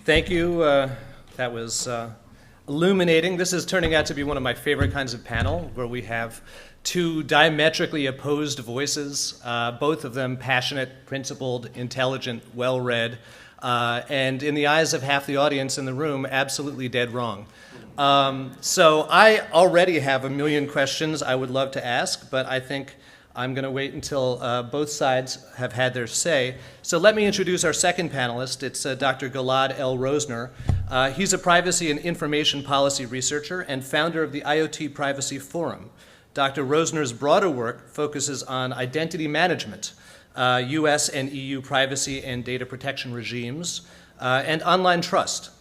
Thank you. That was illuminating. This is turning out to be one of my favorite kinds of panel, where we have two diametrically opposed voices, both of them passionate, principled, intelligent, well-read, and in the eyes of half the audience in the room, absolutely dead wrong. So I already have a million questions I would love to ask, but I think I'm going to wait until both sides have had their say. So let me introduce our second panelist. It's Dr. Gilad L. Rosner. He's a privacy and information policy researcher and founder of the IoT Privacy Forum. Dr. Rosner's broader work focuses on identity management, US and EU privacy and data protection regimes, and online trust.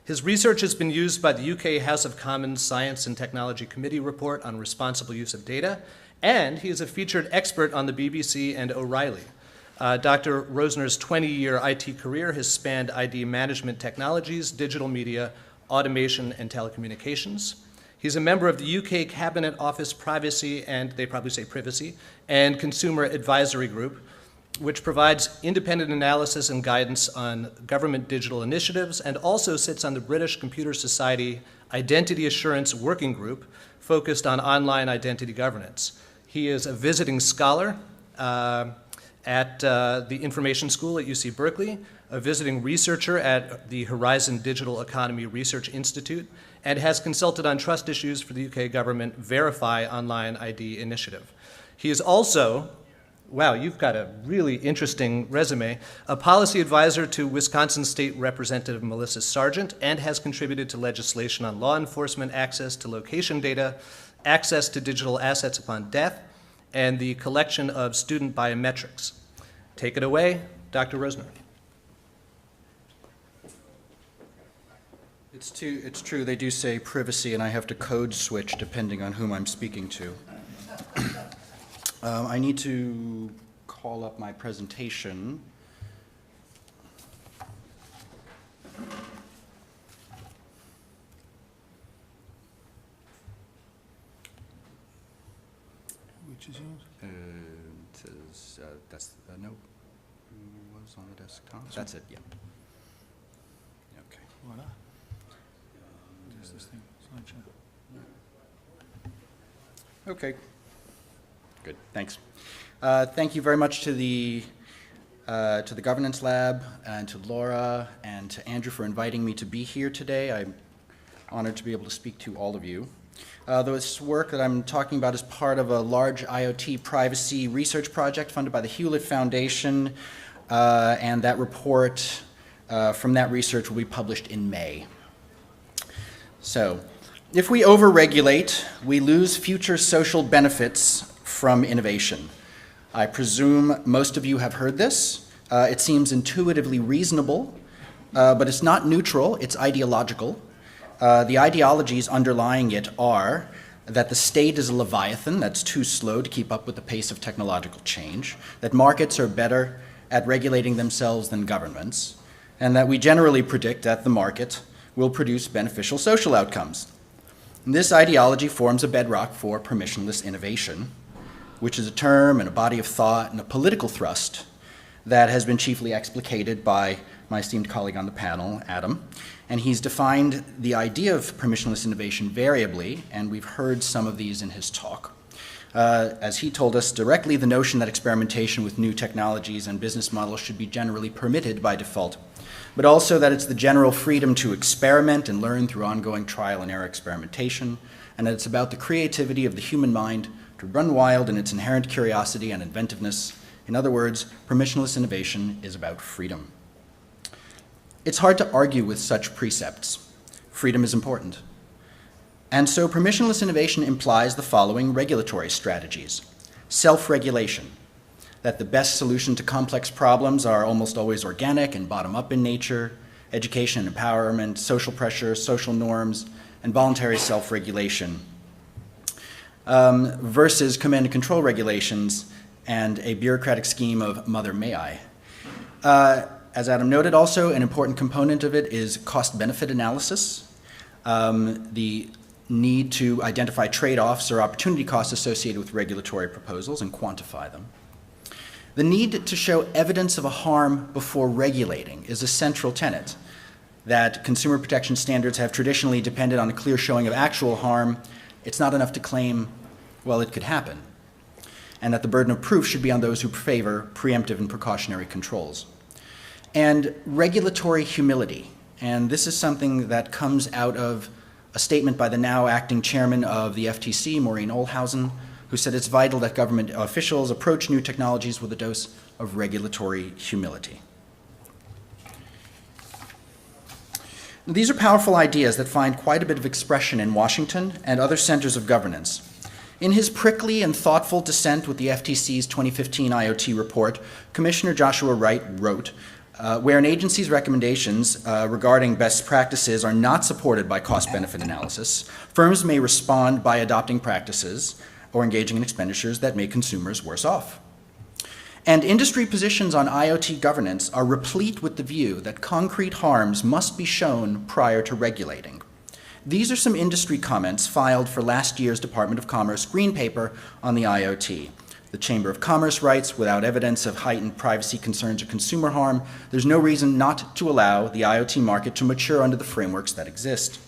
His research has been used by the UK House of Commons Science and Technology Committee report on responsible use of data, and he is a featured expert on the BBC and O'Reilly. Dr. Rosner's 20-year IT career has spanned ID management technologies, digital media, automation, and telecommunications. He's a member of the UK Cabinet Office Privacy, and they probably say Privacy, and Consumer Advisory Group, which provides independent analysis and guidance on government digital initiatives, and also sits on the British Computer Society Identity Assurance Working Group, focused on online identity governance. He is a visiting scholar at the Information School at UC Berkeley, a visiting researcher at the Horizon Digital Economy Research Institute, and has consulted on trust issues for the UK government Verify Online ID initiative. He is also, wow, you've got a really interesting resume, a policy advisor to Wisconsin State Representative Melissa Sargent, and has contributed to legislation on law enforcement access to location data, access to digital assets upon death, and the collection of student biometrics. Take it away, Dr. Rosner. It's true, they do say privacy, and I have to code switch depending on whom I'm speaking to. I need to call up my presentation. Which is yours? It says, that's, no, was on the desktop. That's it, yeah. Okay. Voila. What's this thing? Slideshow. Okay. Good, thanks. Thank you very much to the Governance Lab and to Laura and to Andrew for inviting me to be here today. I'm honored to be able to speak to all of you. This work that I'm talking about is part of a large IoT privacy research project funded by the Hewlett Foundation, and that report from that research will be published in May. So, if we overregulate, we lose future social benefits from innovation. I presume most of you have heard this. It seems intuitively reasonable, but it's not neutral, it's ideological. The ideologies underlying it are that the state is a leviathan that's too slow to keep up with the pace of technological change, that markets are better at regulating themselves than governments, and that we generally predict that the market will produce beneficial social outcomes. And this ideology forms a bedrock for permissionless innovation, which is a term and a body of thought and a political thrust that has been chiefly explicated by my esteemed colleague on the panel, Adam. And he's defined the idea of permissionless innovation variably, and we've heard some of these in his talk. As he told us directly, the notion that experimentation with new technologies and business models should be generally permitted by default, but also that it's the general freedom to experiment and learn through ongoing trial and error experimentation, and that it's about the creativity of the human mind to run wild in its inherent curiosity and inventiveness. In other words, permissionless innovation is about freedom. It's hard to argue with such precepts. Freedom is important. And so permissionless innovation implies the following regulatory strategies. Self-regulation, that the best solution to complex problems are almost always organic and bottom-up in nature, education and empowerment, social pressure, social norms, and voluntary self-regulation, versus command and control regulations and a bureaucratic scheme of mother may I. As Adam noted also, an important component of it is cost-benefit analysis, the need to identify trade-offs or opportunity costs associated with regulatory proposals and quantify them. The need to show evidence of a harm before regulating is a central tenet. that consumer protection standards have traditionally depended on a clear showing of actual harm, it's not enough to claim, well, it could happen, and that the burden of proof should be on those who favor preemptive and precautionary controls. And regulatory humility, and this is something that comes out of a statement by the now acting chairman of the FTC, Maureen Olhausen, who said it's vital that government officials approach new technologies with a dose of regulatory humility. These are powerful ideas that find quite a bit of expression in Washington and other centers of governance. In his prickly and thoughtful dissent with the FTC's 2015 IoT report, Commissioner Joshua Wright wrote, where an agency's recommendations regarding best practices are not supported by cost-benefit analysis, firms may respond by adopting practices or engaging in expenditures that make consumers worse off. And industry positions on IoT governance are replete with the view that concrete harms must be shown prior to regulating. These are some industry comments filed for last year's Department of Commerce Green Paper on the IoT. The Chamber of Commerce writes, without evidence of heightened privacy concerns or consumer harm, there's no reason not to allow the IoT market to mature under the frameworks that exist.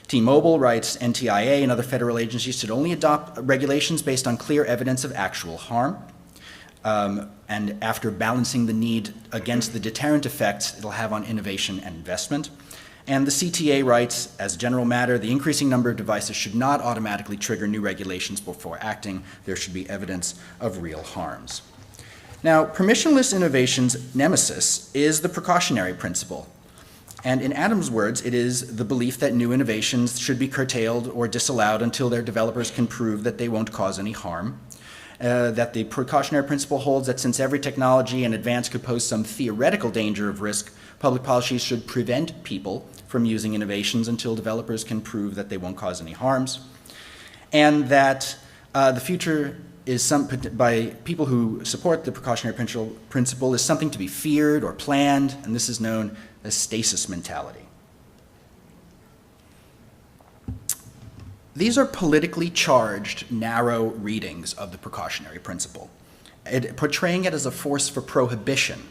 T-Mobile writes, NTIA and other federal agencies should only adopt regulations based on clear evidence of actual harm. And after balancing the need against the deterrent effects it'll have on innovation and investment. And the CTA writes, as a general matter, the increasing number of devices should not automatically trigger new regulations before acting. There should be evidence of real harms. Now, permissionless innovation's nemesis is the precautionary principle. And in Adam's words, it is the belief that new innovations should be curtailed or disallowed until their developers can prove that they won't cause any harm. That the precautionary principle holds that since every technology and advance could pose some theoretical danger of risk, public policy should prevent people from using innovations until developers can prove that they won't cause any harms. And that the future is by people who support the precautionary principle is something to be feared or planned, and this is known as stasis mentality. These are politically charged, narrow readings of the precautionary principle, portraying it as a force for prohibition.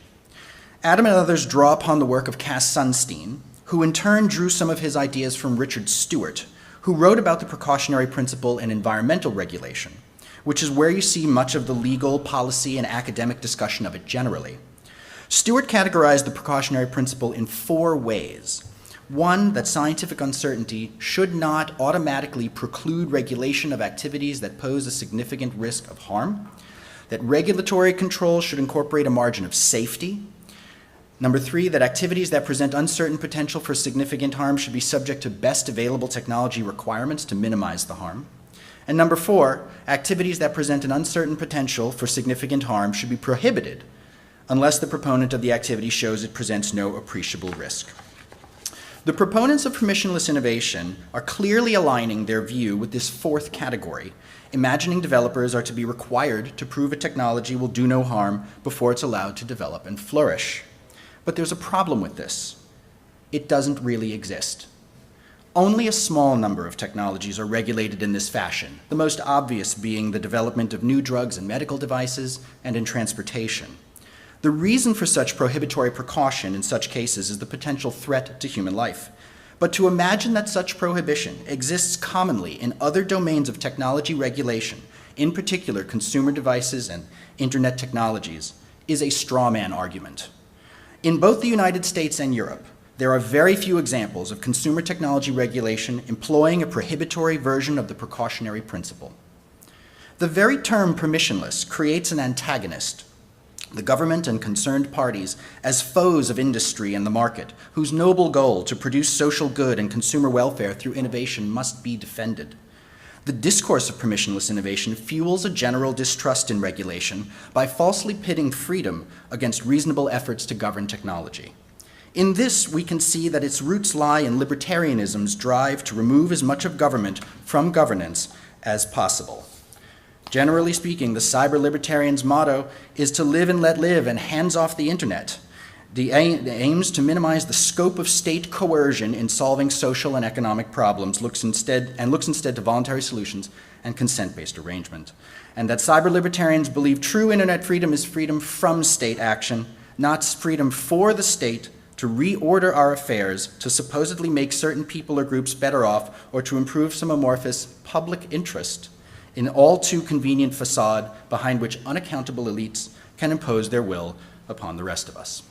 Adam and others draw upon the work of Cass Sunstein, who in turn drew some of his ideas from Richard Stewart, who wrote about the precautionary principle in environmental regulation, which is where you see much of the legal, policy, and academic discussion of it generally. Stewart categorized the precautionary principle in 4 ways. 1, that scientific uncertainty should not automatically preclude regulation of activities that pose a significant risk of harm. That regulatory control should incorporate a margin of safety. Number 3, that activities that present uncertain potential for significant harm should be subject to best available technology requirements to minimize the harm. And number 4, activities that present an uncertain potential for significant harm should be prohibited unless the proponent of the activity shows it presents no appreciable risk. The proponents of permissionless innovation are clearly aligning their view with this 4th category, imagining developers are to be required to prove a technology will do no harm before it's allowed to develop and flourish. But there's a problem with this. It doesn't really exist. Only a small number of technologies are regulated in this fashion, the most obvious being the development of new drugs and medical devices and in transportation. The reason for such prohibitory precaution in such cases is the potential threat to human life. But to imagine that such prohibition exists commonly in other domains of technology regulation, in particular consumer devices and internet technologies, is a straw man argument. In both the United States and Europe, there are very few examples of consumer technology regulation employing a prohibitory version of the precautionary principle. The very term permissionless creates an antagonist, the government and concerned parties, as foes of industry and the market, whose noble goal to produce social good and consumer welfare through innovation must be defended. The discourse of permissionless innovation fuels a general distrust in regulation by falsely pitting freedom against reasonable efforts to govern technology. In this, we can see that its roots lie in libertarianism's drive to remove as much of government from governance as possible. Generally speaking, the cyber libertarian's motto is to live and let live and hands off the internet. The aims to minimize the scope of state coercion in solving social and economic problems looks instead to voluntary solutions and consent-based arrangement. And that cyber libertarians believe true internet freedom is freedom from state action, not freedom for the state to reorder our affairs, to supposedly make certain people or groups better off, or to improve some amorphous public interest in all too convenient facade behind which unaccountable elites can impose their will upon the rest of us.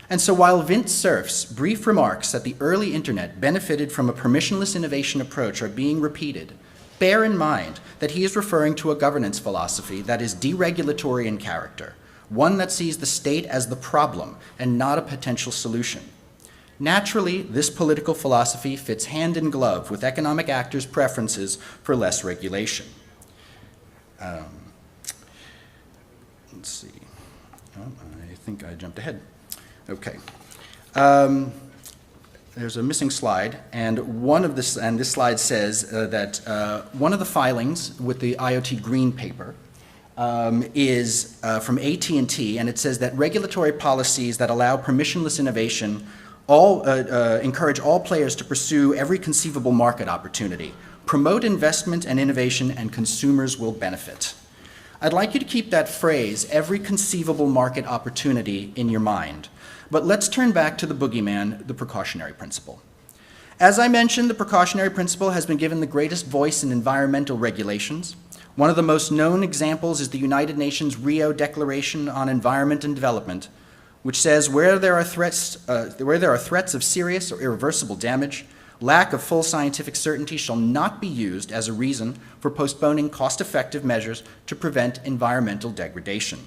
And so while Vint Cerf's brief remarks that the early internet benefited from a permissionless innovation approach are being repeated, bear in mind that he is referring to a governance philosophy that is deregulatory in character, one that sees the state as the problem and not a potential solution. Naturally, this political philosophy fits hand in glove with economic actors' preferences for less regulation. Let's see. Oh, I think I jumped ahead. Okay. There's a missing slide, and this slide says that one of the filings with the IoT Green Paper is from AT&T, and it says that regulatory policies that allow permissionless innovation encourage all players to pursue every conceivable market opportunity, promote investment and innovation, and consumers will benefit. I'd like you to keep that phrase, every conceivable market opportunity, in your mind. But let's turn back to the boogeyman, the precautionary principle. As I mentioned, the precautionary principle has been given the greatest voice in environmental regulations. One of the most known examples is the United Nations Rio Declaration on Environment and Development, which says where there are threats of serious or irreversible damage, lack of full scientific certainty shall not be used as a reason for postponing cost-effective measures to prevent environmental degradation.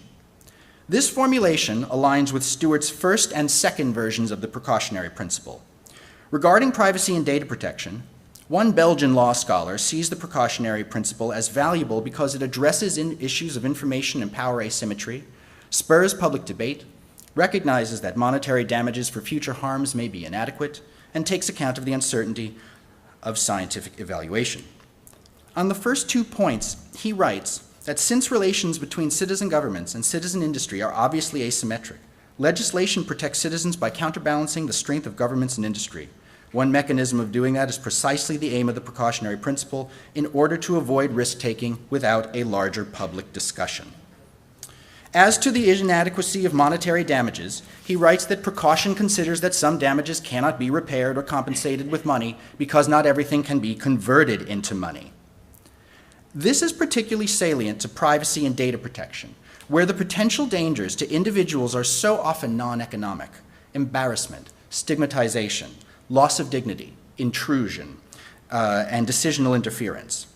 This formulation aligns with Stewart's first and second versions of the precautionary principle. Regarding privacy and data protection, one Belgian law scholar sees the precautionary principle as valuable because it addresses issues of information and power asymmetry, spurs public debate, recognizes that monetary damages for future harms may be inadequate, and takes account of the uncertainty of scientific evaluation. On the first 2 points, he writes that since relations between citizen governments and citizen industry are obviously asymmetric, legislation protects citizens by counterbalancing the strength of governments and industry. One mechanism of doing that is precisely the aim of the precautionary principle in order to avoid risk-taking without a larger public discussion. As to the inadequacy of monetary damages, he writes that precaution considers that some damages cannot be repaired or compensated with money because not everything can be converted into money. This is particularly salient to privacy and data protection, where the potential dangers to individuals are so often non-economic: embarrassment, stigmatization, loss of dignity, intrusion, and decisional interference.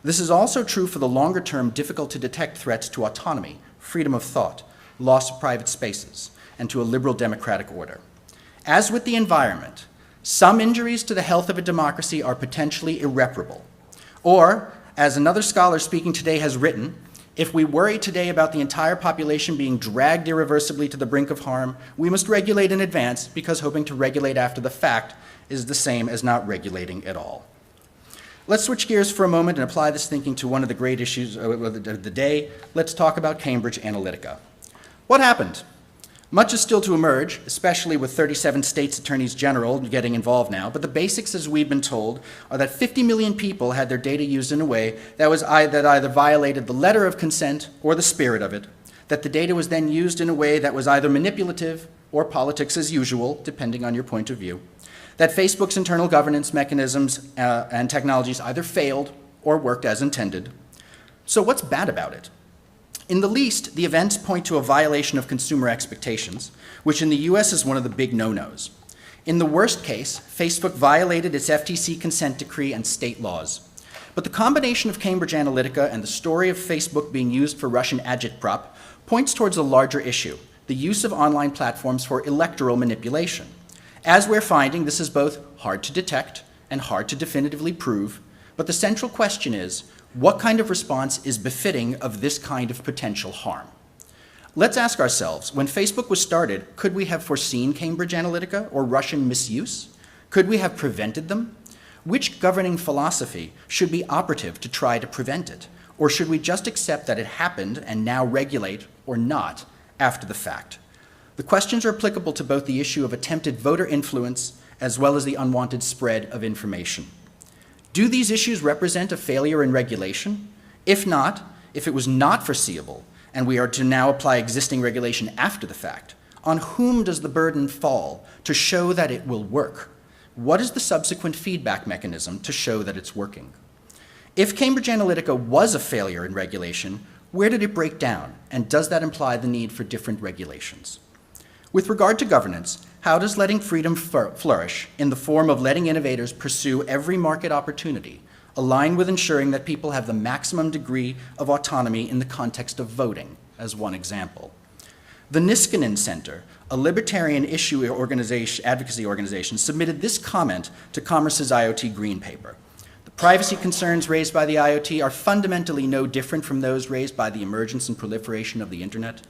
This is also true for the longer-term, difficult-to-detect threats to autonomy, freedom of thought, loss of private spaces, and to a liberal democratic order. As with the environment, some injuries to the health of a democracy are potentially irreparable. Or, as another scholar speaking today has written, if we worry today about the entire population being dragged irreversibly to the brink of harm, we must regulate in advance because hoping to regulate after the fact is the same as not regulating at all. Let's switch gears for a moment and apply this thinking to one of the great issues of the day. Let's talk about Cambridge Analytica. What happened? Much is still to emerge, especially with 37 states' attorneys general getting involved now, but the basics, as we've been told, are that 50 million people had their data used in a way that either violated the letter of consent or the spirit of it, that the data was then used in a way that was either manipulative or politics as usual, depending on your point of view, that Facebook's internal governance mechanisms and technologies either failed or worked as intended. So what's bad about it? In the least, the events point to a violation of consumer expectations, which in the US is one of the big no-nos. In the worst case, Facebook violated its FTC consent decree and state laws. But the combination of Cambridge Analytica and the story of Facebook being used for Russian agitprop points towards a larger issue: the use of online platforms for electoral manipulation. As we're finding, this is both hard to detect and hard to definitively prove, but the central question is, what kind of response is befitting of this kind of potential harm? Let's ask ourselves, when Facebook was started, could we have foreseen Cambridge Analytica or Russian misuse? Could we have prevented them? Which governing philosophy should be operative to try to prevent it? Or should we just accept that it happened and now regulate, or not, after the fact? The questions are applicable to both the issue of attempted voter influence as well as the unwanted spread of information. Do these issues represent a failure in regulation? If not, if it was not foreseeable, and we are to now apply existing regulation after the fact, On whom does the burden fall to show that it will work? What is the subsequent feedback mechanism to show that it's working? If Cambridge Analytica was a failure in regulation, where did it break down? And does that imply the need for different regulations? With regard to governance, how does letting freedom flourish in the form of letting innovators pursue every market opportunity align with ensuring that people have the maximum degree of autonomy in the context of voting, as one example? The Niskanen Center, a libertarian issue advocacy organization, submitted this comment to Commerce's IoT Green Paper. The privacy concerns raised by the IoT are fundamentally no different from those raised by the emergence and proliferation of the internet.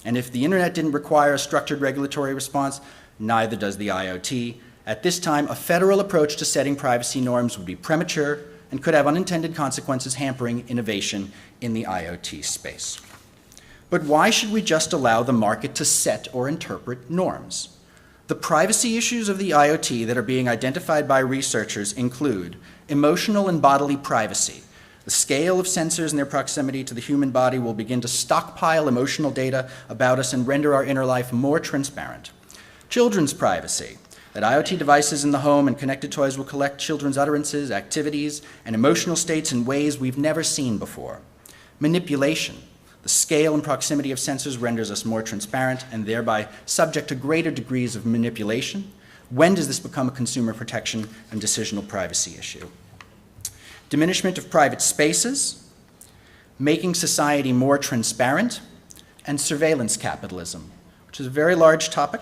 And if the internet didn't require a structured regulatory response, neither does the IoT. At this time, a federal approach to setting privacy norms would be premature and could have unintended consequences hampering innovation in the IoT space. But why should we just allow the market to set or interpret norms? The privacy issues of the IoT that are being identified by researchers include emotional and bodily privacy. The scale of sensors and their proximity to the human body will begin to stockpile emotional data about us and render our inner life more transparent. Children's privacy, that IoT devices in the home and connected toys will collect children's utterances, activities, and emotional states in ways we've never seen before. Manipulation, the scale and proximity of sensors renders us more transparent and thereby subject to greater degrees of manipulation. When does this become a consumer protection and decisional privacy issue? Diminishment of private spaces, making society more transparent, and surveillance capitalism, which is a very large topic,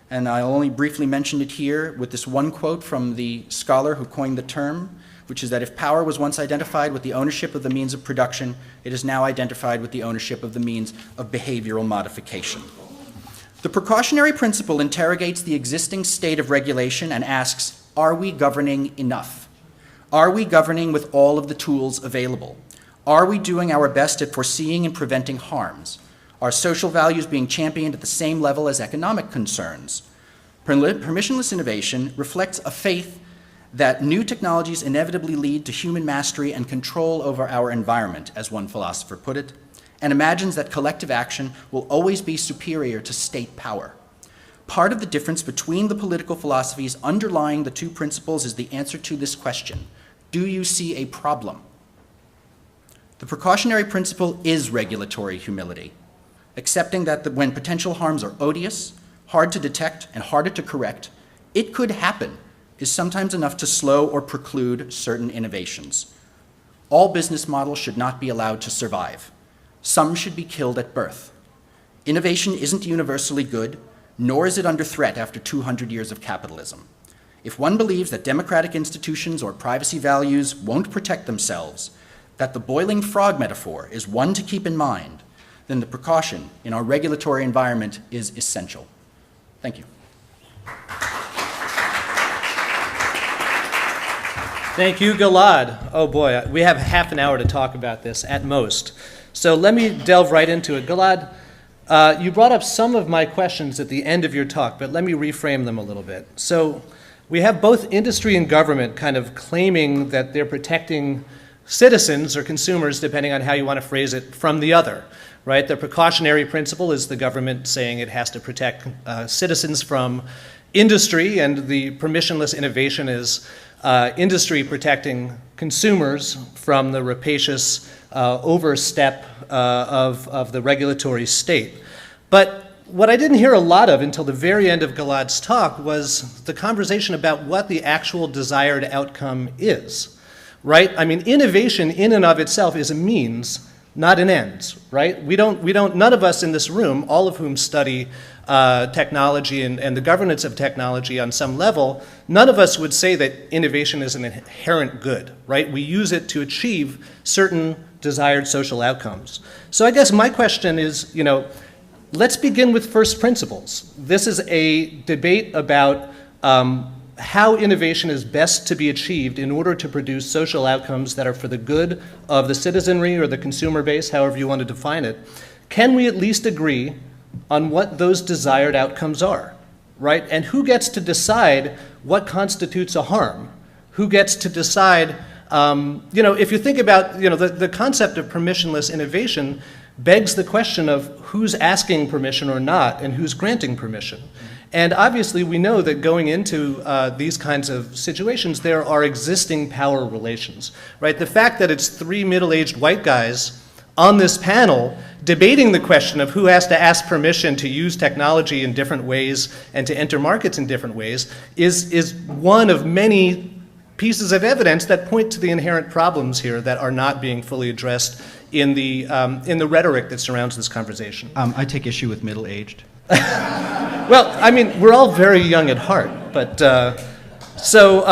and I'll only briefly mention it here with this one quote from the scholar who coined the term, which is that if power was once identified with the ownership of the means of production, it is now identified with the ownership of the means of behavioral modification. The precautionary principle interrogates the existing state of regulation and asks, are we governing enough? Are we governing with all of the tools available? Are we doing our best at foreseeing and preventing harms? Are social values being championed at the same level as economic concerns? Permissionless innovation reflects a faith that new technologies inevitably lead to human mastery and control over our environment, as one philosopher put it, and imagines that collective action will always be superior to state power. Part of the difference between the political philosophies underlying the two principles is the answer to this question. Do you see a problem? The precautionary principle is regulatory humility, accepting that when potential harms are odious, hard to detect, and harder to correct, it could happen is sometimes enough to slow or preclude certain innovations. All business models should not be allowed to survive. Some should be killed at birth. Innovation isn't universally good, nor is it under threat after 200 years of capitalism. If one believes that democratic institutions or privacy values won't protect themselves, that the boiling frog metaphor is one to keep in mind, then the precaution in our regulatory environment is essential. Thank you. Thank you, Gilad. Oh boy, we have half an hour to talk about this at most. So let me delve right into it. Gilad, you brought up some of my questions at the end of your talk, but let me reframe them a little bit. So we have both industry and government kind of claiming that they're protecting citizens or consumers, depending on how you want to phrase it, from the other, right? The precautionary principle is the government saying it has to protect citizens from industry, and the permissionless innovation is industry protecting consumers from the rapacious overstep of the regulatory state. But what I didn't hear a lot of until the very end of Gilad's talk was the conversation about what the actual desired outcome is, right? I mean, innovation in and of itself is a means, not an end, right? None of us in this room, all of whom study technology and the governance of technology on some level, none of us would say that innovation is an inherent good, right? We use it to achieve certain desired social outcomes. So I guess my question is, let's begin with first principles. This is a debate about how innovation is best to be achieved in order to produce social outcomes that are for the good of the citizenry or the consumer base, however you want to define it. Can we at least agree on what those desired outcomes are, right? And who gets to decide what constitutes a harm? Who gets to decide, if you think about, the concept of permissionless innovation begs the question of who's asking permission or not and who's granting permission. And obviously we know that going into these kinds of situations, there are existing power relations, right? The fact that it's three middle-aged white guys on this panel debating the question of who has to ask permission to use technology in different ways and to enter markets in different ways is one of many pieces of evidence that point to the inherent problems here that are not being fully addressed in the rhetoric that surrounds this conversation. I take issue with middle-aged. Well, I mean, we're all very young at heart, but so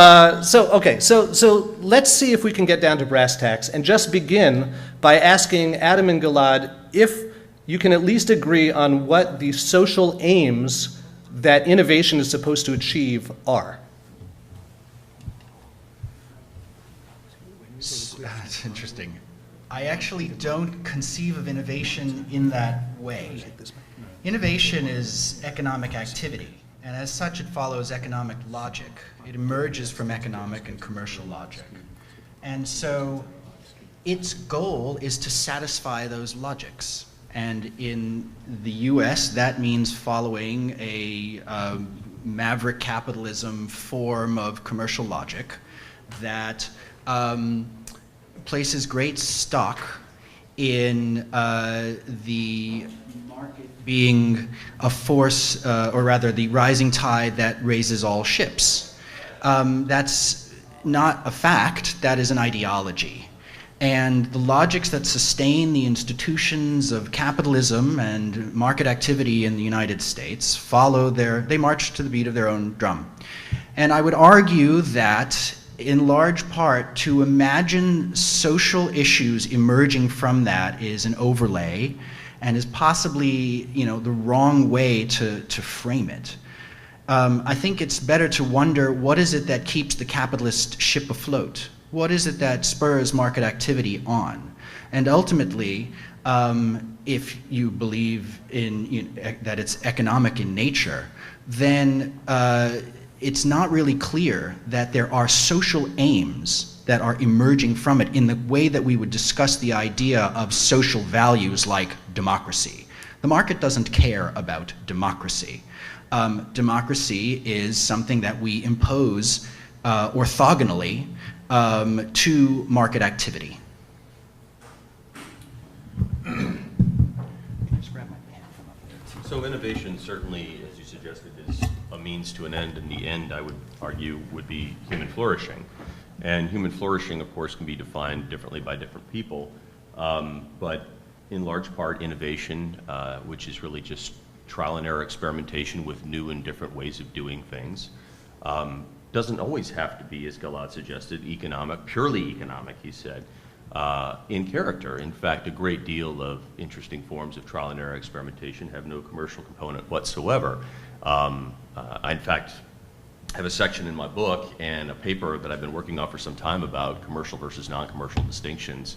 let's see if we can get down to brass tacks and just begin by asking Adam and Gilad if you can at least agree on what the social aims that innovation is supposed to achieve are. That's interesting. I actually don't conceive of innovation in that way. Innovation is economic activity, and as such it follows economic logic. It emerges from economic and commercial logic. And so its goal is to satisfy those logics. And in the US, that means following a maverick capitalism form of commercial logic that places great stock in the market being a force, or rather the rising tide that raises all ships. That's not a fact, that is an ideology. And the logics that sustain the institutions of capitalism and market activity in the United States they march to the beat of their own drum. And I would argue that in large part, to imagine social issues emerging from that is an overlay and is possibly, the wrong way to frame it. I think it's better to wonder, what is it that keeps the capitalist ship afloat? What is it that spurs market activity on? And ultimately, if you believe that it's economic in nature, then it's not really clear that there are social aims that are emerging from it in the way that we would discuss the idea of social values like democracy. The market doesn't care about democracy. Democracy is something that we impose orthogonally to market activity. So innovation certainly, as you suggested, is a means to an end, and the end, I would argue, would be human flourishing. And human flourishing, of course, can be defined differently by different people, but in large part, innovation, which is really just trial and error experimentation with new and different ways of doing things, doesn't always have to be, as Gilad suggested, economic, purely economic, he said, in character. In fact, a great deal of interesting forms of trial and error experimentation have no commercial component whatsoever. I, in fact, have a section in my book and a paper that I've been working on for some time about commercial versus non-commercial distinctions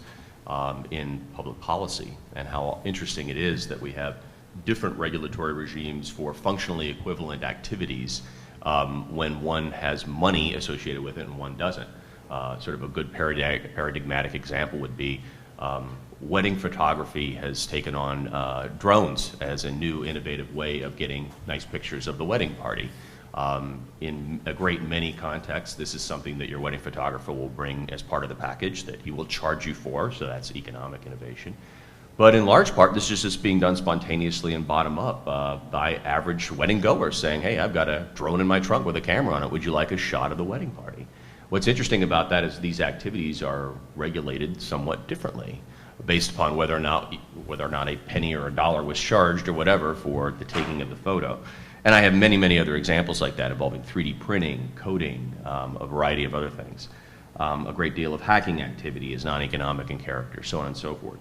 in public policy, and how interesting it is that we have different regulatory regimes for functionally equivalent activities when one has money associated with it and one doesn't. Sort of a good paradigmatic example would be wedding photography has taken on drones as a new innovative way of getting nice pictures of the wedding party. In a great many contexts, this is something that your wedding photographer will bring as part of the package that he will charge you for, so that's economic innovation. But in large part, this is just being done spontaneously and bottom up by average wedding goers saying, hey, I've got a drone in my trunk with a camera on it. Would you like a shot of the wedding party? What's interesting about that is these activities are regulated somewhat differently based upon whether or not a penny or a dollar was charged or whatever for the taking of the photo. And I have many, many other examples like that involving 3D printing, coding, a variety of other things. A great deal of hacking activity is non-economic in character, so on and so forth.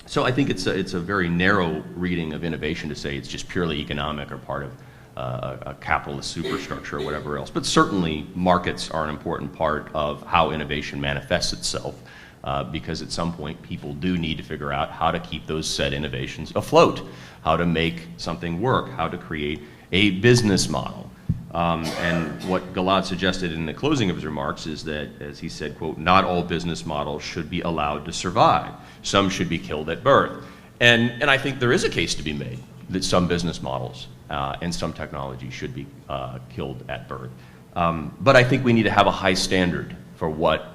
So I think it's a very narrow reading of innovation to say it's just purely economic or part of a capitalist superstructure or whatever else. But certainly markets are an important part of how innovation manifests itself because at some point people do need to figure out how to keep those said innovations afloat, how to make something work, how to create a business model. And what Gilad suggested in the closing of his remarks is that, as he said, quote, not all business models should be allowed to survive. Some should be killed at birth. And I think there is a case to be made that some business models and some technology should be killed at birth. But I think we need to have a high standard for what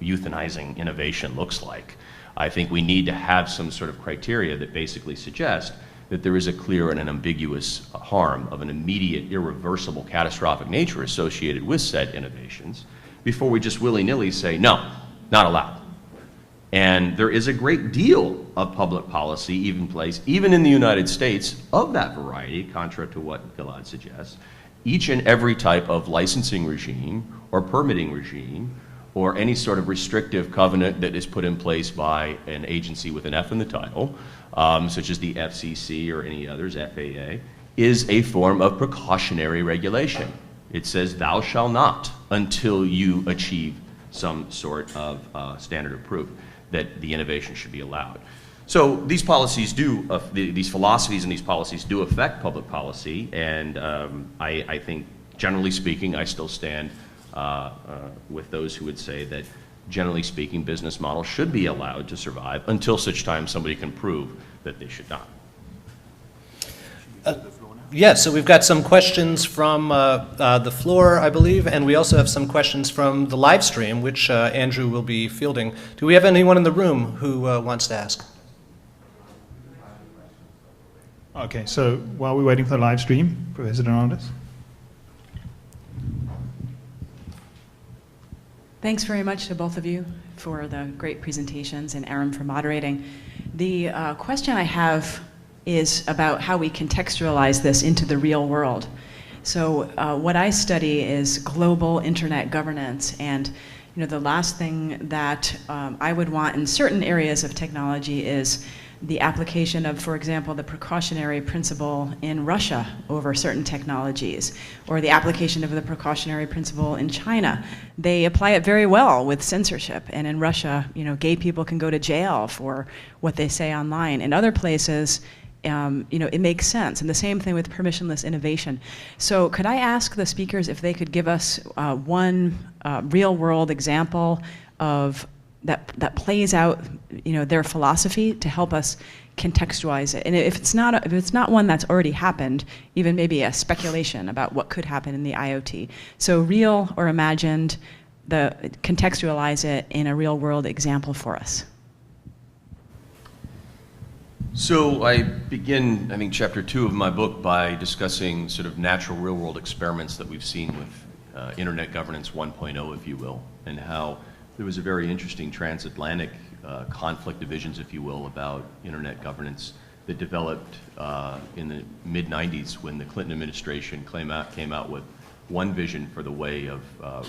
euthanizing innovation looks like. I think we need to have some sort of criteria that basically suggest that there is a clear and an ambiguous harm of an immediate, irreversible, catastrophic nature associated with said innovations before we just willy-nilly say, no, not allowed. And there is a great deal of public policy even in the United States, of that variety, contrary to what Gilad suggests. Each and every type of licensing regime or permitting regime or any sort of restrictive covenant that is put in place by an agency with an F in the title, such as the FCC or any others, FAA, is a form of precautionary regulation. It says thou shalt not until you achieve some sort of standard of proof that the innovation should be allowed. So these policies do, these philosophies and these policies do affect public policy, and I think, generally speaking, I still stand with those who would say that, generally speaking, business models should be allowed to survive until such time somebody can prove that they should not. Yes, so we've got some questions from the floor, I believe, and we also have some questions from the live stream, which Andrew will be fielding. Do we have anyone in the room who wants to ask? Okay, so while we're waiting for the live stream, Professor Donaldus. Thanks very much to both of you for the great presentations and Aaron for moderating. The question I have is about how we contextualize this into the real world. So what I study is global internet governance, and the last thing that I would want in certain areas of technology is the application of, for example, the precautionary principle in Russia over certain technologies, or the application of the precautionary principle in China. They apply it very well with censorship, and in Russia, gay people can go to jail for what they say online. In other places, it makes sense, and the same thing with permissionless innovation. So could I ask the speakers if they could give us one real-world example of that plays out, their philosophy to help us contextualize it. And if it's not one that's already happened, even maybe a speculation about what could happen in the IoT. So real or imagined, contextualize it in a real-world example for us. So I begin, I think, chapter 2 of my book by discussing sort of natural real-world experiments that we've seen with Internet Governance 1.0, if you will, and how there was a very interesting transatlantic conflict of visions, if you will, about Internet governance that developed in the mid-90s when the Clinton administration came out with one vision for the way of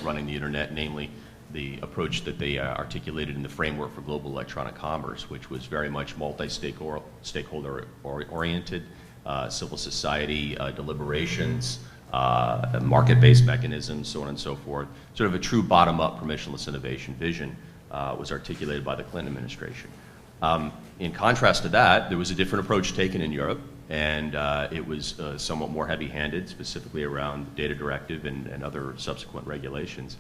running the Internet, namely the approach that they articulated in the framework for global electronic commerce, which was very much multi-stakeholder oriented, civil society deliberations, market-based mechanisms, so on and so forth. Sort of a true bottom-up permissionless innovation vision was articulated by the Clinton administration. In contrast to that, there was a different approach taken in Europe, and it was somewhat more heavy-handed, specifically around the data directive and other subsequent regulations.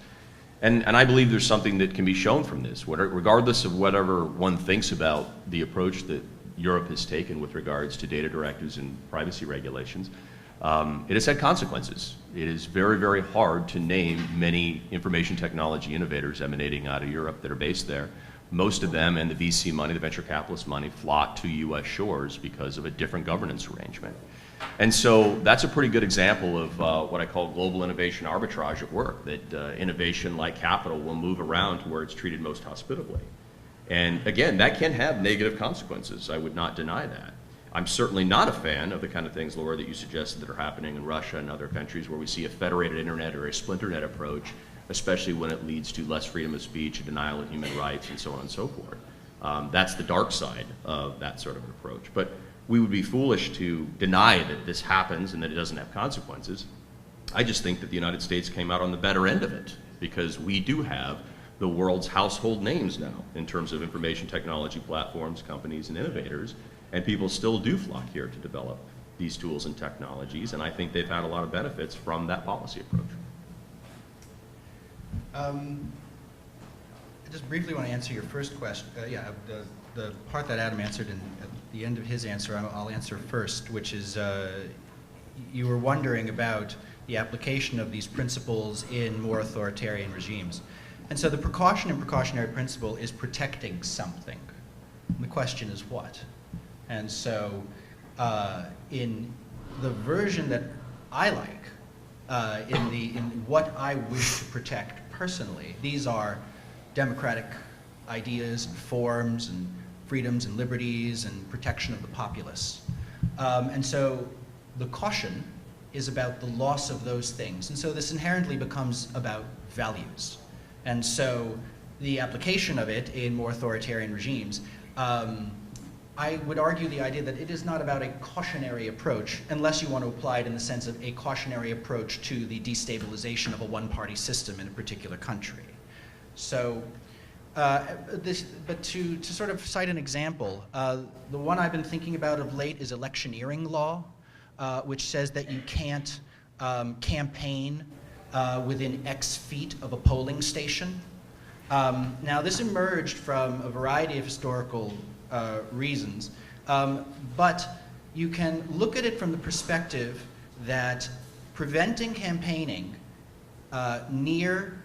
And I believe there's something that can be shown from this, regardless of whatever one thinks about the approach that Europe has taken with regards to data directives and privacy regulations. It has had consequences. It is very, very hard to name many information technology innovators emanating out of Europe that are based there. Most of them, and the VC money, the venture capitalist money, flock to US shores because of a different governance arrangement. And so that's a pretty good example of what I call global innovation arbitrage at work, that innovation like capital will move around to where it's treated most hospitably. And again, that can have negative consequences. I would not deny that. I'm certainly not a fan of the kind of things, Laura, that you suggested that are happening in Russia and other countries where we see a federated internet or a splinternet approach, especially when it leads to less freedom of speech, a denial of human rights, and so on and so forth. That's the dark side of that sort of an approach. But we would be foolish to deny that this happens and that it doesn't have consequences. I just think that the United States came out on the better end of it, because we do have the world's household names now in terms of information technology platforms, companies, and innovators, and people still do flock here to develop these tools and technologies, and I think they've had a lot of benefits from that policy approach. I just briefly want to answer your first question. the part that Adam answered and at the end of his answer, I'll answer first, which is you were wondering about the application of these principles in more authoritarian regimes. And so the precaution and precautionary principle is protecting something. And the question is what? And so in the version that I like, in what I wish to protect personally, these are democratic ideas and forms and freedoms and liberties and protection of the populace. And so the caution is about the loss of those things. And so this inherently becomes about values. And so the application of it in more authoritarian regimes, I would argue the idea that it is not about a cautionary approach, unless you want to apply it in the sense of a cautionary approach to the destabilization of a one-party system in a particular country. So, but to sort of cite an example, the one I've been thinking about of late is electioneering law, which says that you can't campaign within X feet of a polling station. Now, this emerged from a variety of historical reasons, but you can look at it from the perspective that preventing campaigning near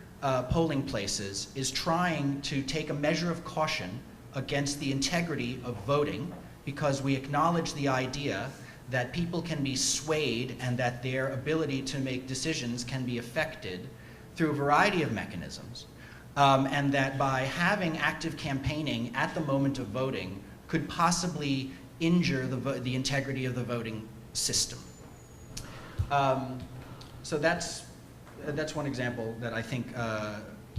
polling places is trying to take a measure of caution against the integrity of voting, because we acknowledge the idea that people can be swayed and that their ability to make decisions can be affected through a variety of mechanisms. And that by having active campaigning at the moment of voting could possibly injure the integrity of the voting system. So that's one example that I think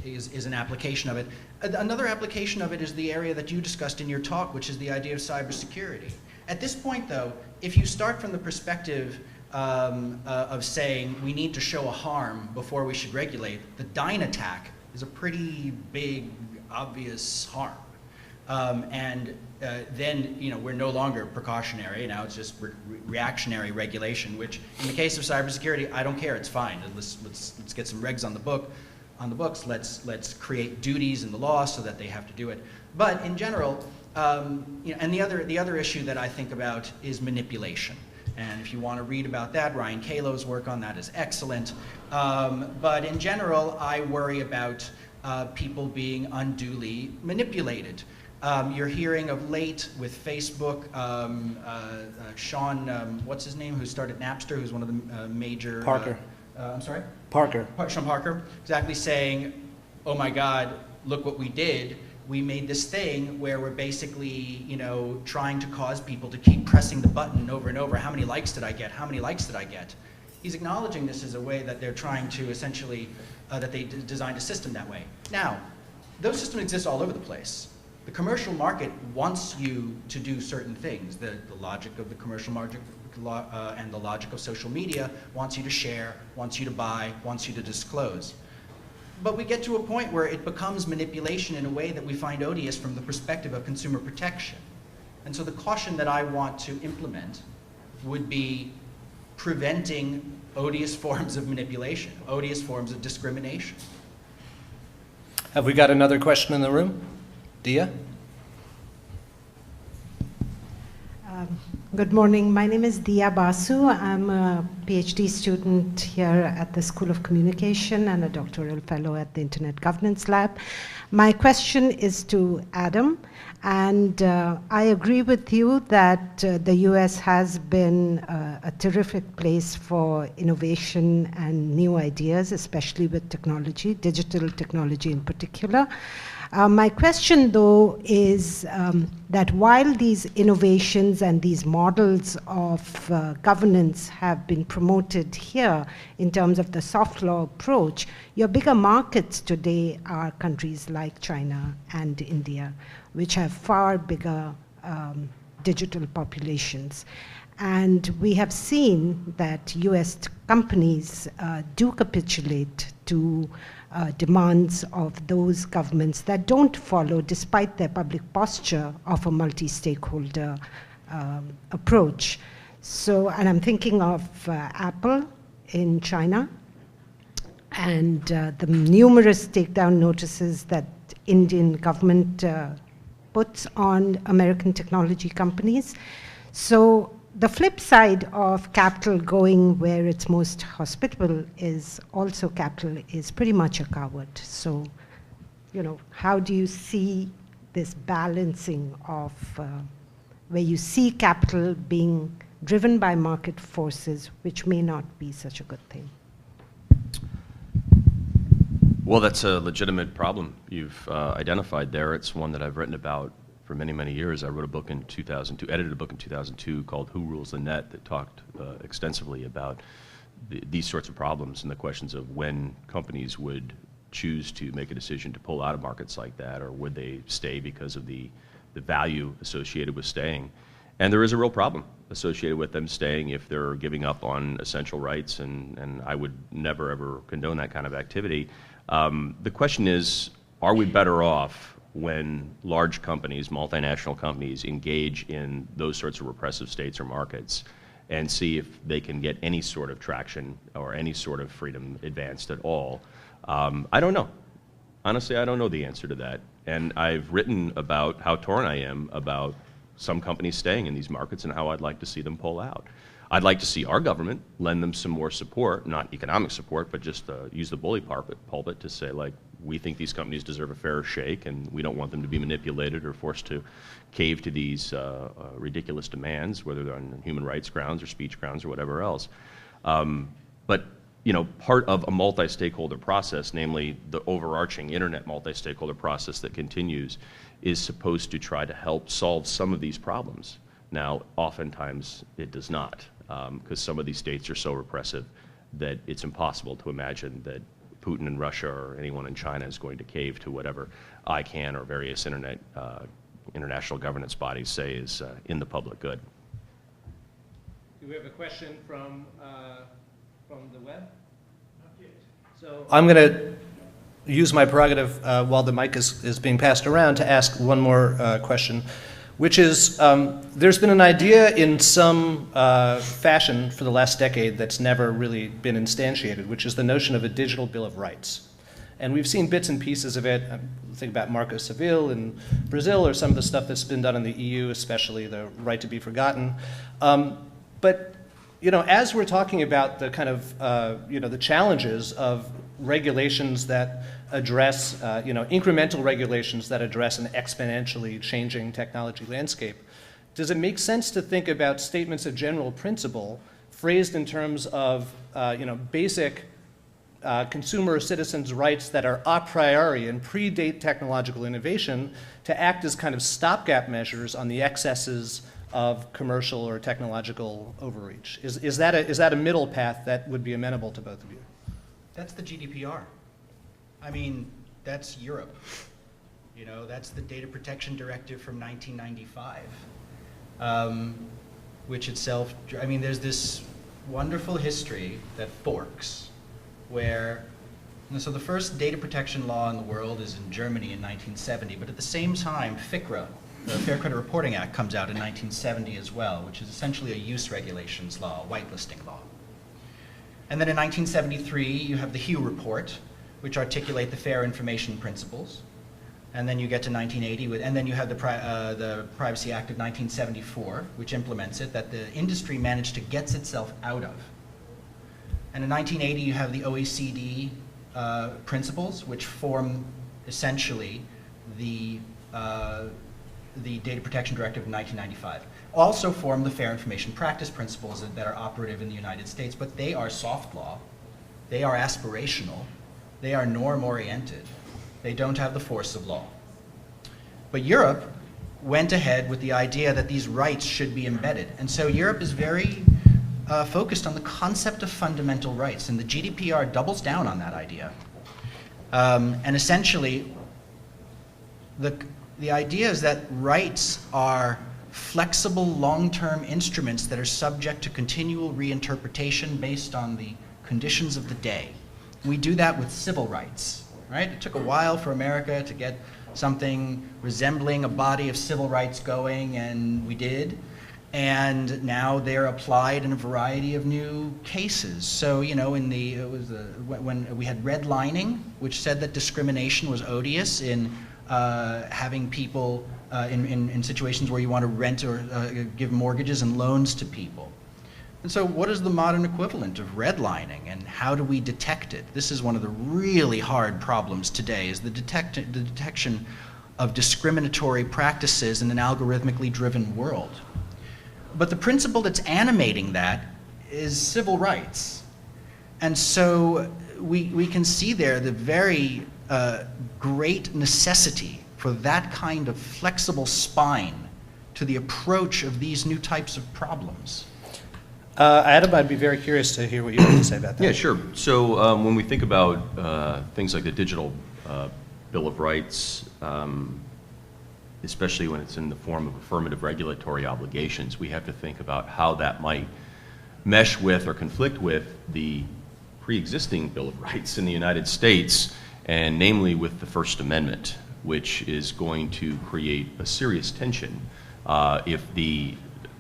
is an application of it. Another application of it is the area that you discussed in your talk, which is the idea of cybersecurity. At this point, though, if you start from the perspective of saying we need to show a harm before we should regulate, the Dyn attack is a pretty big, obvious harm. Then we're no longer precautionary. Now it's just reactionary regulation, which in the case of cybersecurity, I don't care. It's fine. Let's get some regs on the books. Let's create duties in the law so that they have to do it. But in general, and the other issue that I think about is manipulation. And if you want to read about that, Ryan Calo's work on that is excellent. But in general, I worry about people being unduly manipulated. You're hearing of late with Facebook, Sean, what's his name, who started Napster, who's one of the major... Parker. I'm sorry? Parker. Sean Parker, exactly saying, oh my God, look what we did. We made this thing where we're basically, trying to cause people to keep pressing the button over and over. How many likes did I get? How many likes did I get? He's acknowledging this as a way that they're trying to essentially, that they designed a system that way. Now, those systems exist all over the place. The commercial market wants you to do certain things. The logic of the commercial market and the logic of social media wants you to share, wants you to buy, wants you to disclose. But we get to a point where it becomes manipulation in a way that we find odious from the perspective of consumer protection. And so the caution that I want to implement would be preventing odious forms of manipulation, odious forms of discrimination. Have we got another question in the room? Dia? Good morning. My name is Dia Basu. I'm a PhD student here at the School of Communication and a doctoral fellow at the Internet Governance Lab. My question is to Adam, and I agree with you that the US has been a terrific place for innovation and new ideas, especially with technology, digital technology in particular. My question, though, is that while these innovations and these models of governance have been promoted here in terms of the soft law approach, your bigger markets today are countries like China and India, which have far bigger digital populations. And we have seen that US companies do capitulate to demands of those governments that don't follow, despite their public posture, of a multi-stakeholder approach. So, and I'm thinking of Apple in China, and the numerous takedown notices that Indian government puts on American technology companies. So the flip side of capital going where it's most hospitable is also capital is pretty much a coward. So, how do you see this balancing of where you see capital being driven by market forces, which may not be such a good thing? Well, that's a legitimate problem you've identified there. It's one that I've written about for many, many years. I wrote a book in 2002, edited a book in 2002 called Who Rules the Net that talked extensively about these sorts of problems and the questions of when companies would choose to make a decision to pull out of markets like that, or would they stay because of the value associated with staying. And there is a real problem associated with them staying if they're giving up on essential rights, and I would never, ever condone that kind of activity. The question is, are we better off when large companies, multinational companies, engage in those sorts of repressive states or markets and see if they can get any sort of traction or any sort of freedom advanced at all? I don't know. Honestly, I don't know the answer to that. And I've written about how torn I am about some companies staying in these markets and how I'd like to see them pull out. I'd like to see our government lend them some more support, not economic support, but just use the bully pulpit to say, like, we think these companies deserve a fair shake and we don't want them to be manipulated or forced to cave to these ridiculous demands, whether they're on human rights grounds or speech grounds or whatever else. But part of a multi-stakeholder process, namely the overarching internet multi-stakeholder process that continues, is supposed to try to help solve some of these problems. Now, oftentimes it does not, because some of these states are so repressive that it's impossible to imagine that Putin in Russia or anyone in China is going to cave to whatever ICANN or various international governance bodies say is in the public good. Do we have a question from the web? So I'm going to use my prerogative while the mic is being passed around to ask one more question, which is there's been an idea in some fashion for the last decade that's never really been instantiated, which is the notion of a digital Bill of Rights. And we've seen bits and pieces of it. Think about Marco Civil in Brazil, or some of the stuff that's been done in the EU, especially the right to be forgotten. But as we're talking about the kind of the challenges of regulations that address incremental regulations that address an exponentially changing technology landscape, does it make sense to think about statements of general principle phrased in terms of basic consumer or citizens' rights that are a priori and predate technological innovation to act as kind of stopgap measures on the excesses of commercial or technological overreach? Is that a middle path that would be amenable to both of you? That's the GDPR. I mean, that's Europe. That's the Data Protection Directive from 1995, which itself, there's this wonderful history that forks where, so the first data protection law in the world is in Germany in 1970, but at the same time, FCRA, the Fair Credit Reporting Act, comes out in 1970 as well, which is essentially a use regulations law, a whitelisting law. And then in 1973, you have the Hugh Report, which articulate the fair information principles. And then you get to 1980, and then you have the Privacy Act of 1974, which implements it, that the industry managed to get itself out of. And in 1980, you have the OECD principles, which form essentially the Data Protection Directive of 1995. Also form the Fair Information Practice principles that are operative in the United States, but they are soft law, they are aspirational, they are norm-oriented, they don't have the force of law. But Europe went ahead with the idea that these rights should be embedded. And so Europe is very focused on the concept of fundamental rights, and the GDPR doubles down on that idea. And essentially, the idea is that rights are flexible, long-term instruments that are subject to continual reinterpretation based on the conditions of the day. We do that with civil rights, right? It took a while for America to get something resembling a body of civil rights going, and we did. And now they're applied in a variety of new cases. So, when we had redlining, which said that discrimination was odious in having people in situations where you want to rent or give mortgages and loans to people. And so what is the modern equivalent of redlining, and how do we detect it? This is one of the really hard problems today, is the detection of discriminatory practices in an algorithmically driven world. But the principle that's animating that is civil rights. And so we can see there the very great necessity for that kind of flexible spine to the approach of these new types of problems. Adam, I'd be very curious to hear what you have to say about that. Yeah, sure. So when we think about things like the digital Bill of Rights, especially when it's in the form of affirmative regulatory obligations, we have to think about how that might mesh with or conflict with the pre-existing Bill of Rights in the United States, and namely with the First Amendment, which is going to create a serious tension if the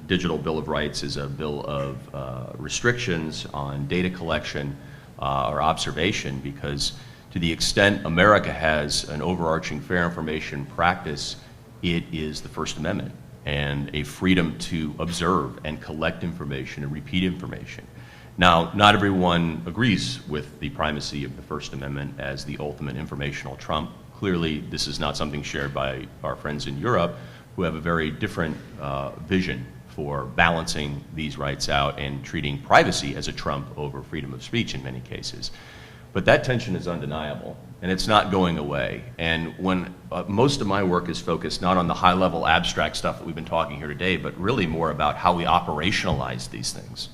Digital Bill of Rights is a bill of restrictions on data collection or observation, because to the extent America has an overarching fair information practice, it is the First Amendment and a freedom to observe and collect information and repeat information. Now, not everyone agrees with the primacy of the First Amendment as the ultimate informational trump. Clearly, this is not something shared by our friends in Europe, who have a very different vision for balancing these rights out and treating privacy as a trump over freedom of speech in many cases. But that tension is undeniable, and it's not going away. And when most of my work is focused not on the high-level abstract stuff that we've been talking here today, but really more about how we operationalize these things.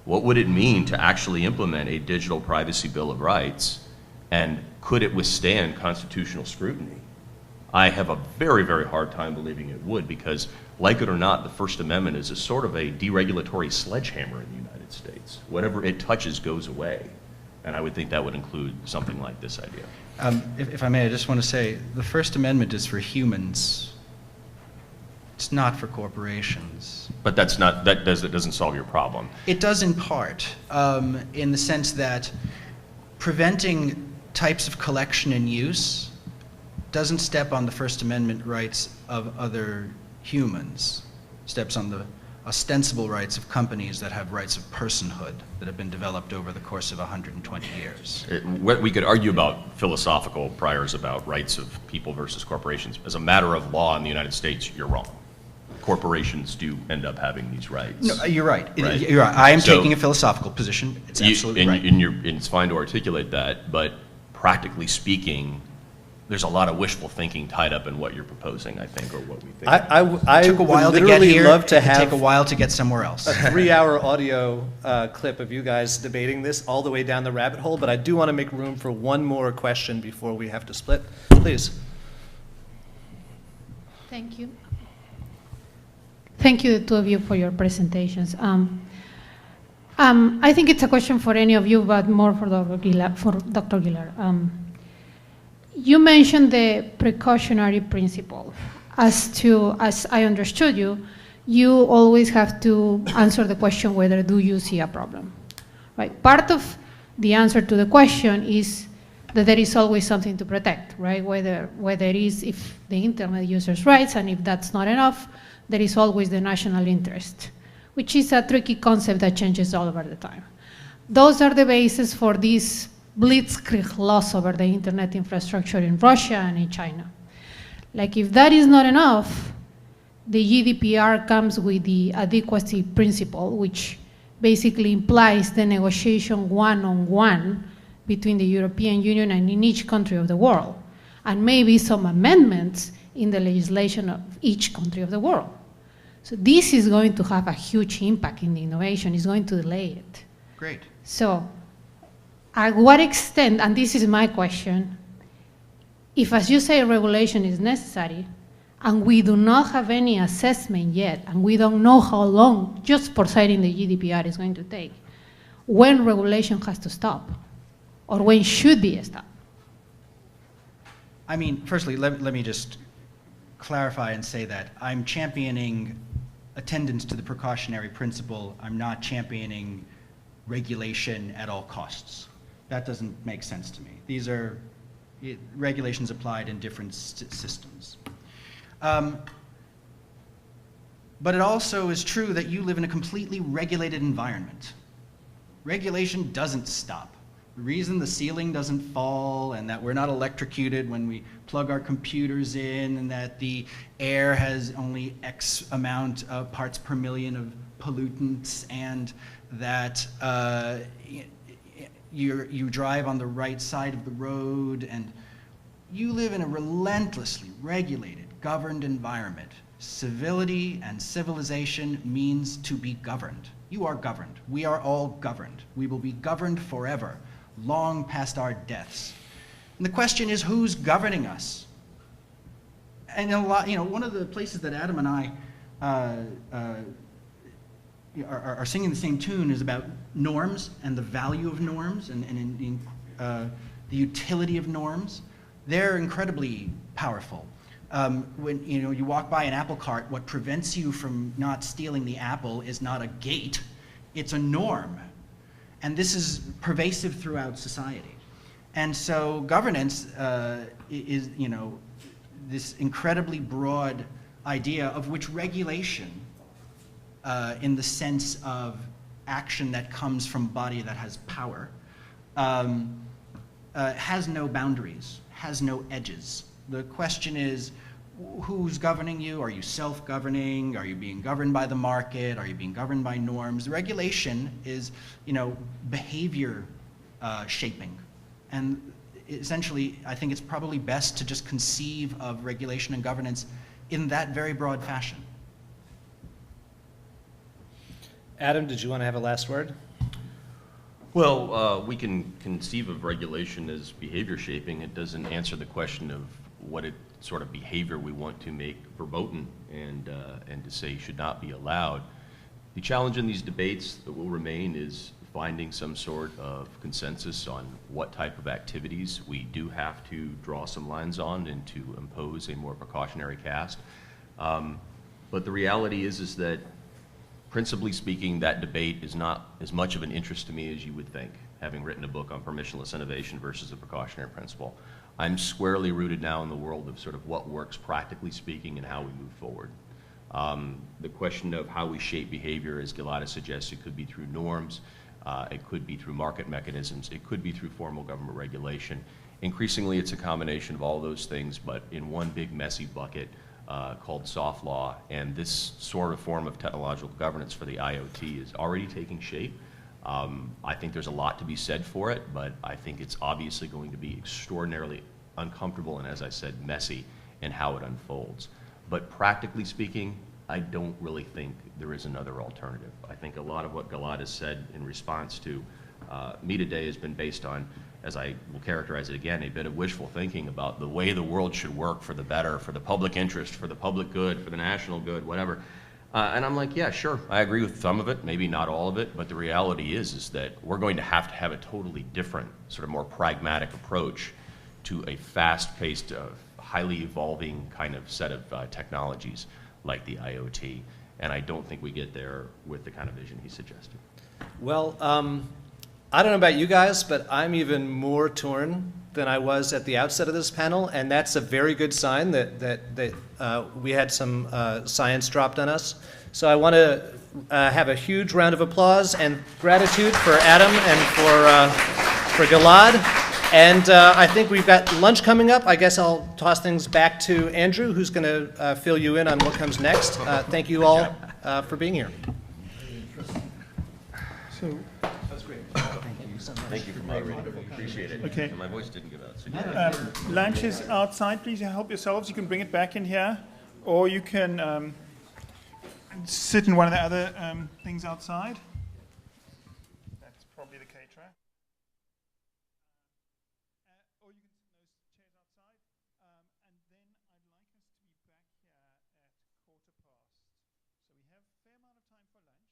What would it mean to actually implement a digital privacy Bill of Rights, and could it withstand constitutional scrutiny? I have a very, very hard time believing it would, because, like it or not, the First Amendment is a sort of a deregulatory sledgehammer in the United States. Whatever it touches goes away. And I would think that would include something like this idea. If I may, I just want to say, the First Amendment is for humans. It's not for corporations. But that doesn't solve your problem. It does in part, in the sense that preventing types of collection and use doesn't step on the First Amendment rights of other humans. Steps on the ostensible rights of companies that have rights of personhood that have been developed over the course of 120 years. We could argue about philosophical priors about rights of people versus corporations. As a matter of law in the United States, you're wrong. Corporations do end up having these rights. No, you're right. Right. You're right. I am taking a philosophical position. It's absolutely right. And it's fine to articulate that, but practically speaking, there's a lot of wishful thinking tied up in what you're proposing, I think, or what we think. I Took a while would to get literally here. love to It'd have take a while to get somewhere else. a 3-hour audio clip of you guys debating this all the way down the rabbit hole, but I do want to make room for one more question before we have to split. Please. Thank you. Thank you, the two of you, for your presentations. I think it's a question for any of you, but more for Dr. Gilad. You mentioned the precautionary principle. As I understood you, you always have to answer the question whether do you see a problem, right? Part of the answer to the question is that there is always something to protect, right? Whether it is if the internet users' rights, and if that's not enough, there is always the national interest, which is a tricky concept that changes all over the time. Those are the basis for these blitzkrieg laws over the internet infrastructure in Russia and in China. Like, if that is not enough, the GDPR comes with the adequacy principle, which basically implies the negotiation one-on-one between the European Union and in each country of the world, and maybe some amendments in the legislation of each country of the world. So this is going to have a huge impact in the innovation. It's going to delay it. Great. So at what extent, and this is my question, if, as you say, regulation is necessary, and we do not have any assessment yet, and we don't know how long, just for citing the GDPR, is going to take, when regulation has to stop, or when should be stopped? I mean, firstly, let me just clarify and say that I'm championing attendance to the precautionary principle. I'm not championing regulation at all costs. That doesn't make sense to me. These are regulations applied in different systems. But it also is true that you live in a completely regulated environment. Regulation doesn't stop. The reason the ceiling doesn't fall and that we're not electrocuted when we plug our computers in and that the air has only X amount of parts per million of pollutants and that you drive on the right side of the road and you live in a relentlessly regulated, governed environment. Civility and civilization means to be governed. You are governed. We are all governed. We will be governed forever, long past our deaths. And the question is, who's governing us? And one of the places that Adam and I are singing the same tune is about norms and the value of norms and the utility of norms. They're incredibly powerful. When you walk by an apple cart, what prevents you from not stealing the apple is not a gate, it's a norm. And this is pervasive throughout society. And so governance is this incredibly broad idea of which regulation, in the sense of action that comes from a body that has power, has no boundaries, has no edges. The question is, who's governing you? Are you self-governing? Are you being governed by the market? Are you being governed by norms? Regulation is, behavior shaping. And essentially, I think it's probably best to just conceive of regulation and governance in that very broad fashion. Adam, did you want to have a last word? Well, we can conceive of regulation as behavior shaping. It doesn't answer the question of what sort of behavior we want to make verboten and to say should not be allowed. The challenge in these debates that will remain is finding some sort of consensus on what type of activities we do have to draw some lines on and to impose a more precautionary cast. But the reality is that, principally speaking, that debate is not as much of an interest to me as you would think, having written a book on permissionless innovation versus the precautionary principle. I'm squarely rooted now in the world of sort of what works practically speaking and how we move forward. The question of how we shape behavior, as Gilad has suggested, could be through norms, it could be through market mechanisms, it could be through formal government regulation. Increasingly, it's a combination of all those things, but in one big messy bucket called soft law, and this sort of form of technological governance for the IoT is already taking shape. I think there's a lot to be said for it, but I think it's obviously going to be extraordinarily uncomfortable and, as I said, messy in how it unfolds. But practically speaking, I don't really think there is another alternative. I think a lot of what Gilad has said in response to me today has been based on, as I will characterize it again, a bit of wishful thinking about the way the world should work for the better, for the public interest, for the public good, for the national good, whatever. And I'm like, yeah, sure, I agree with some of it, maybe not all of it, but the reality is that we're going to have a totally different, sort of more pragmatic approach to a fast-paced, highly evolving kind of set of technologies like the IoT. And I don't think we get there with the kind of vision he suggested. Well, I don't know about you guys, but I'm even more torn than I was at the outset of this panel, and that's a very good sign that we had some science dropped on us. So I want to have a huge round of applause and gratitude for Adam and for Gilad. And I think we've got lunch coming up. I guess I'll toss things back to Andrew, who's going to fill you in on what comes next. Thank you all for being here. So, That's great. Thank you so much. Thank you for moderating. Appreciate it. Okay. And my voice didn't give out. So lunch is outside. Please help yourselves. You can bring it back in here, or you can sit in one of the other things outside. That's probably the caterer. Or you can sit in those chairs outside. And then I'd like us to be back here at 15:15. So we have a fair amount of time for lunch.